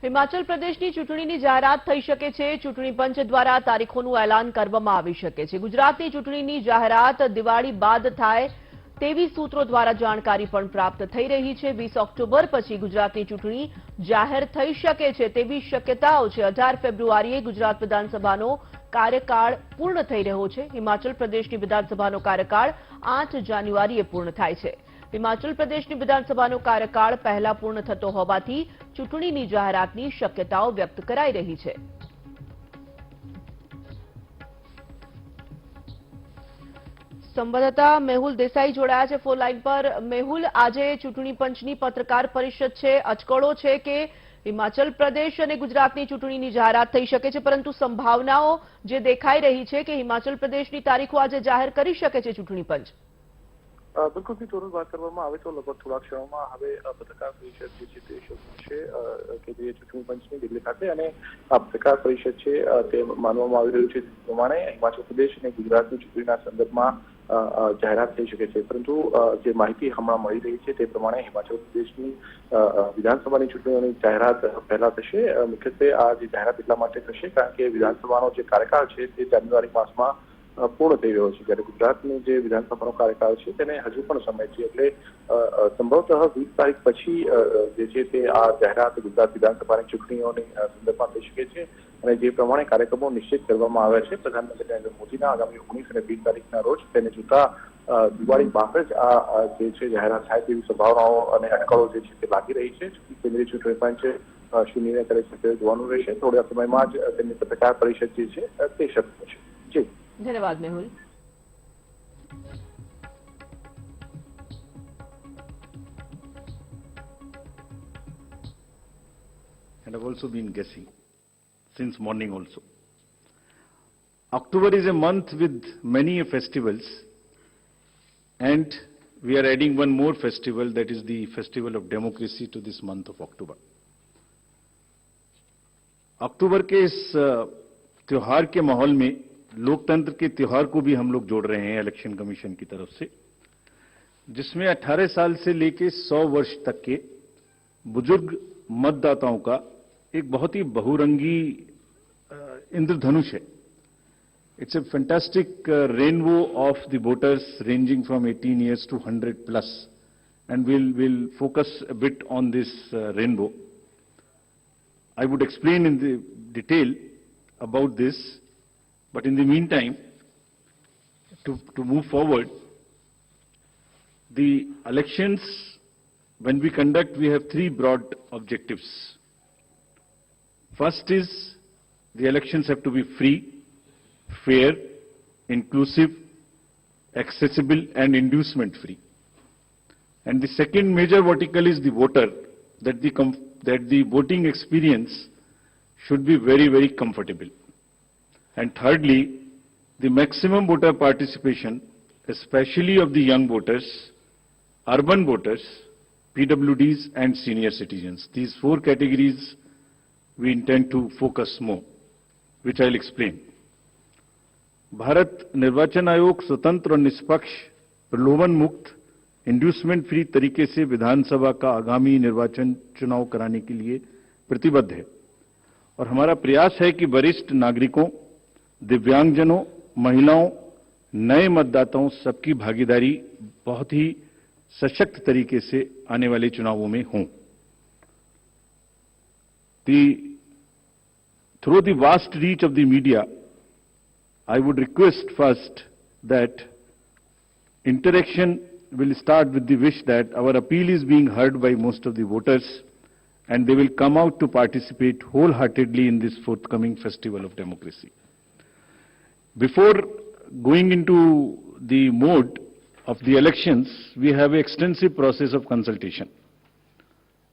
હિમાચલ પ્રદેશની ચૂંટણીની જાહેરાત થઈ શકે છે। ચૂંટણી પંચ દ્વારા તારીખોનું એલાન કરવામાં આવી શકે છે। ગુજરાતની ચૂંટણીની જાહેરાત દિવાળી બાદ થાય તેવી સૂત્રો દ્વારા જાણકારી પણ પ્રાપ્ત થઈ રહી છે। 20 ઓક્ટોબર પછી ગુજરાતની ચૂંટણી જાહેર થઈ શકે છે તેવી શક્યતાઓ છે। 18 ફેબ્રુઆરીએ ગુજરાત વિધાનસભાનો કાર્યકાળ પૂર્ણ થઈ રહ્યો છે। હિમાચલ પ્રદેશની વિધાનસભાનો કાર્યકાળ 8 જાન્યુઆરીએ પૂર્ણ થાય છે। હિમાચલ પ્રદેશની વિધાનસભાનો કાર્યકાળ પહેલા પૂર્ણ થતો હોવાથી ચૂંટણીની જાહેરાતની શક્યતાઓ વ્યક્ત કરાઈ રહી છે। સંવાદદાતા મેહુલ દેસાઈ જોડાયા છે ફોન લાઈન પર। મેહુલ, આજે ચૂંટણી પંચની પત્રકાર પરિષદ છે। અચકળો છે કે હિમાચલ પ્રદેશ અને ગુજરાતની ચૂંટણીની જાહેરાત થઈ શકે છે, પરંતુ સંભાવનાઓ જે દેખાઈ રહી છે કે હિમાચલ પ્રદેશની તારીખો આજે જાહેર કરી શકે છે ચૂંટણી પંચ। बिल्कुल भी तुरंत बात કરવામાં આવે તો લગભગ થોડા ક્ષણોમાં હવે પત્રકાર પરિષદ જે છે તે શરૂ છે કે જે ચૂંટણી પંચની દિલ્હી ખાતે અને આ પત્રકાર પરિષદ છે તે માનવામાં આવી રહ્યું છે પ્રમાણે હિમાચલ પ્રદેશ અને ગુજરાતની ચૂંટણીના સંદર્ભમાં જાહેરાત થઈ શકે છે। પરંતુ જે માહિતી હમણાં મળી રહી છે તે પ્રમાણે હિમાચલ પ્રદેશની વિધાનસભાની ચૂંટણીઓની જાહેરાત પહેલા થશે। મુખ્યત્વે આ જે જાહેરાત એટલા માટે થશે કારણ કે વિધાનસભાનો જે કાર્યકાળ છે તે જાન્યુઆરી માસમાં પૂર્ણ થઈ રહ્યો છે, જ્યારે ગુજરાતની જે વિધાનસભાનો કાર્યકાળ છે તેને હજુ પણ સમય છે। એટલે સંભવતઃ 20 તારીખ પછી જે છે તે આ જાહેરાત ગુજરાત વિધાનસભાની ચૂંટણીઓની સંદર્ભમાં થઈ શકે છે અને જે પ્રમાણે કાર્યક્રમો નિશ્ચિત કરવામાં આવ્યા છે પ્રધાનમંત્રી નરેન્દ્ર મોદીના આગામી 19 અને 20 તારીખના રોજ, તેને જોતા દિવાળી બાદ જ આ જે છે જાહેરાત થાય તેવી સંભાવનાઓ અને અટકળો જે છે તે લાગી રહી છે। કેન્દ્રીય ચૂંટણી પંચ શું નિર્ણય કરે છે તે જોવાનું રહેશે। થોડા સમયમાં જ તેમની પત્રકાર પરિષદ જે છે તે શરૂ થશે। જી, ધન્યવાદ Mehul. And I've also been guessing since morning also. October is a month with many festivals, and we are adding one more festival, that is the festival of democracy, to this month of October. अक्टूबर के इस त्योहार के माहौल में लोकतंत्र के त्योहार को भी हम लोग जोड़ रहे हैं इलेक्शन कमीशन की तरफ से, जिसमें 18 साल से लेकर 100 वर्ष तक के बुजुर्ग मतदाताओं का एक बहुत ही बहुरंगी इंद्रधनुष है। It's a fantastic rainbow of the voters ranging from 18 years to 100 plus, and we'll focus a bit on this rainbow. I would explain in the detail about this, but in the meantime, to move forward, the elections, when we conduct, we have three broad objectives. First is the elections have to be free, fair, inclusive, accessible, and inducement free. And the second major vertical is the voter, that the voting experience should be very, very comfortable. And thirdly, the maximum voter participation, especially of the young voters, urban voters, PWDs and senior citizens. These four categories we intend to focus more, which I'll explain. Bharat निर्वाचन आयोग स्वतंत्र और निष्पक्ष, प्रलोभन मुक्त, inducement free तरीके से विधानसभा का आगामी निर्वाचन चुनाव कराने के लिए प्रतिबद्ध है, और हमारा प्रयास है कि वरिष्ठ नागरिकों, दिव्यांगजनों, महिलाओं, नए मतदाताओं सबकी भागीदारी बहुत ही सशक्त तरीके से आने वाले चुनावों में हो। Through the vast reach of the media, I would request first that interaction will start with the wish that our appeal is being heard by most of the voters, and they will come out to participate wholeheartedly in this forthcoming festival of democracy. Before going into the mode of the elections, we have an extensive process of consultation.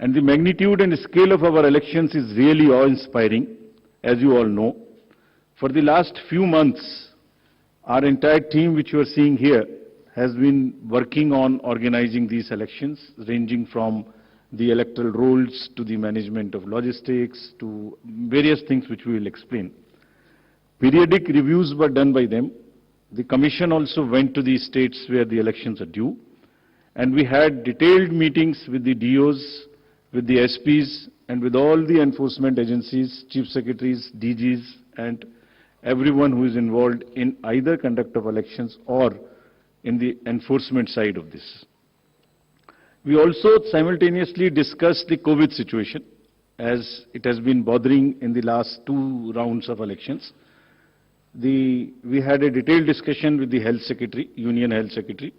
And the magnitude and scale of our elections is really awe-inspiring, as you all know. For the last few months, our entire team, which you are seeing here, has been working on organizing these elections, ranging from the electoral rolls to the management of logistics to various things which we will explain. Periodic reviews were done by them. The Commission also went to the states where the elections are due, and we had detailed meetings with the DOs, with the SPs and with all the enforcement agencies, chief secretaries, DGs, and everyone who is involved in either conduct of elections or in the enforcement side of this. We also simultaneously discussed the COVID situation, as it has been bothering in the last 2 rounds of elections. We had a detailed discussion with the Health Secretary, Union Health Secretary,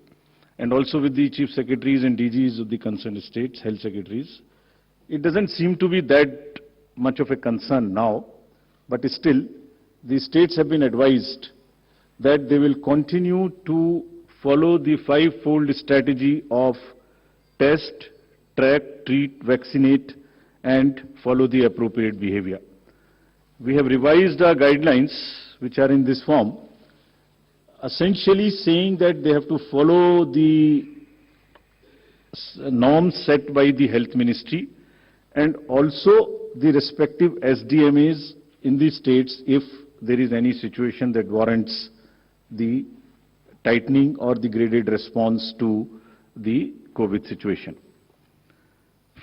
and also with the Chief Secretaries and DGs of the concerned states, Health Secretaries. It doesn't seem to be that much of a concern now, but still, the states have been advised that they will continue to follow the 5-fold strategy of test, track, treat, vaccinate, and follow the appropriate behavior. We have revised our guidelines, which are in this form, essentially saying that they have to follow the norms set by the Health Ministry and also the respective SDMAs in the states if there is any situation that warrants the tightening or the graded response to the COVID situation.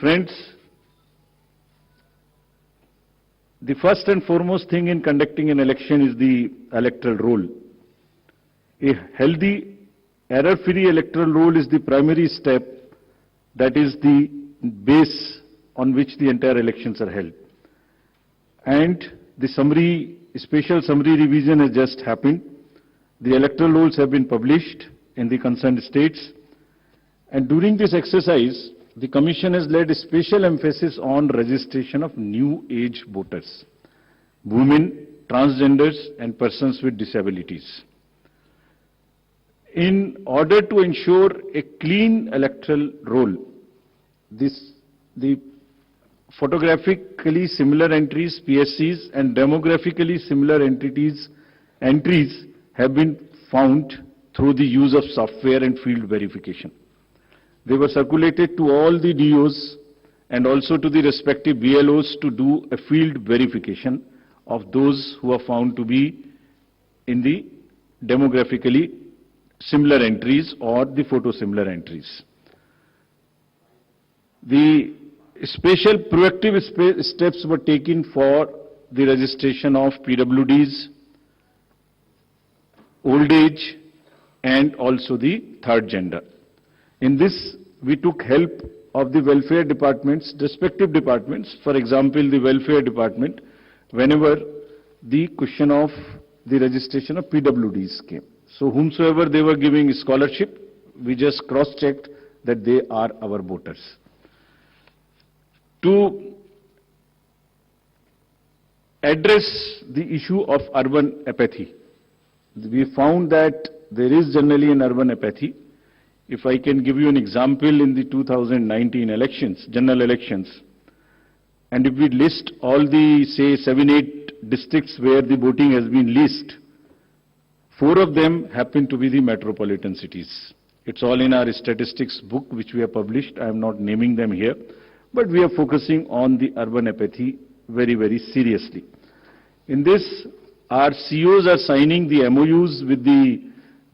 Friends, the first and foremost thing in conducting an election is the electoral roll. A healthy, error-free electoral roll is the primary step, that is the base on which the entire elections are held. And the special summary revision has just happened. The electoral rolls have been published in the concerned states. And during this exercise, the Commission has laid a special emphasis on registration of new age voters, women, transgenders, and persons with disabilities. In order to ensure a clean electoral roll, the photographically similar entries, PSCs, and demographically similar entries have been found through the use of software and field verification. They were circulated to all the DOs and also to the respective BLOs to do a field verification of those who are found to be in the demographically similar entries or the photo similar entries. The special proactive steps were taken for the registration of PWDs, old age, and also the third gender. In this, we took help of the welfare departments, respective departments. For example, the welfare department, whenever the question of the registration of PWDs came. So whomsoever they were giving scholarship, we just cross-checked that they are our voters. To address the issue of urban apathy, we found that there is generally an urban apathy. If I can give you an example, in the 2019 elections, general elections, and if we list all the, say, 7-8 districts where the voting has been least, 4 of them happen to be the metropolitan cities. It's all in our statistics book, which we have published. I am not naming them here, but we are focusing on the urban apathy very, very seriously. In this, our CEOs are signing the MOUs with the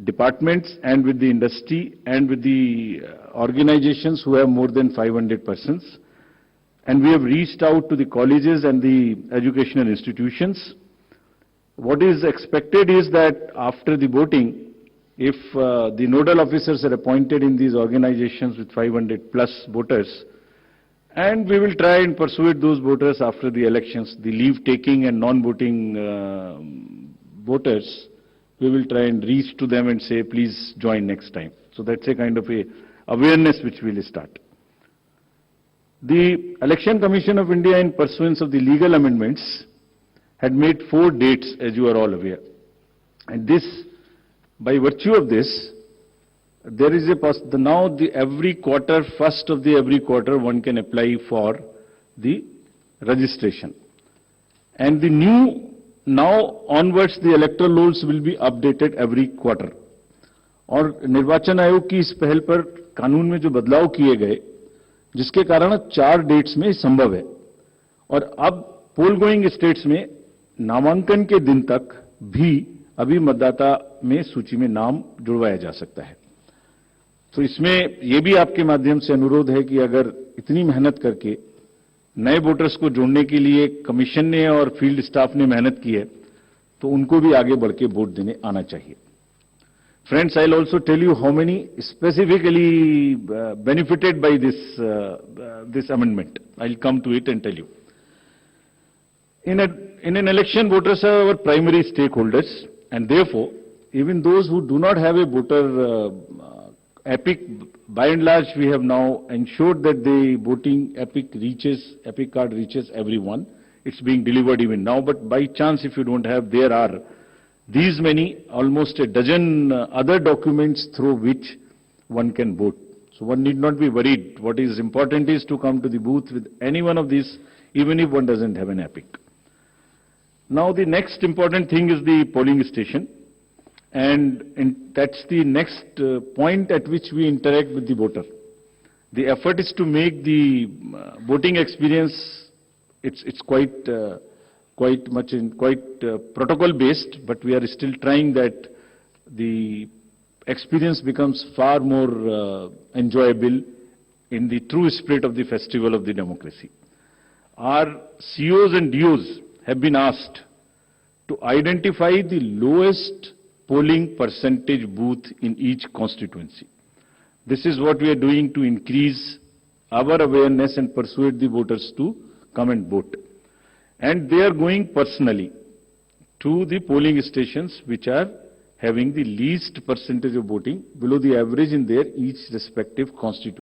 departments and with the industry and with the organizations who have more than 500 persons. And we have reached out to the colleges and the educational institutions. What is expected is that after the voting, if the nodal officers are appointed in these organizations with 500 plus voters, and we will try and persuade those voters after the elections, the leave-taking and non-voting voters, we will try and reach to them and say, please join next time. So that's a kind of a awareness which we will start. The Election Commission of India, in pursuance of the legal amendments, had made 4 dates, as you are all aware. And this, by virtue of this, there is a now every quarter, first of the every quarter, one can apply for the registration. And the new, now onwards, the electoral rolls will be updated every quarter. और निर्वाचन आयोग की इस पहल पर कानून में जो बदलाव किए गए, जिसके कारण 4 डेट्स में संभव है, और अब पोल गोइंग स्टेट्स में नामांकन के दिन तक भी अभी मतदाता में सूची में नाम जुड़वाया जा सकता है. तो इसमें यह भी आपके माध्यम से अनुरोध है कि अगर इतनी मेहनत करके नए वोटर्स को जोड़ने के लिए कमीशन ने और फील्ड स्टाफ ने मेहनत की है, तो उनको भी आगे बढ़ के वोट देने आना चाहिए. Friends, I'll also tell you how many specifically benefited by this amendment. I'll come to it and tell you. In an election, voters are our primary stakeholders, and therefore, even those who do not have a voter epic, by and large, we have now ensured that the voting epic card reaches everyone. It's being delivered even now, but by chance, if you don't have, there are these many, almost a dozen other documents through which one can vote. So one need not be worried. What is important is to come to the booth with any one of these, even if one doesn't have an epic. Now the next important thing is the polling station, and that's the next point at which we interact with the voter. The effort is to make the voting experience, it's quite protocol based, but we are still trying that the experience becomes far more enjoyable in the true spirit of the festival of the democracy. Our COs and DOs have been asked to identify the lowest polling percentage booth in each constituency. This is what we are doing to increase our awareness and persuade the voters to come and vote. And they are going personally to the polling stations which are having the least percentage of voting, below the average in their each respective constituency.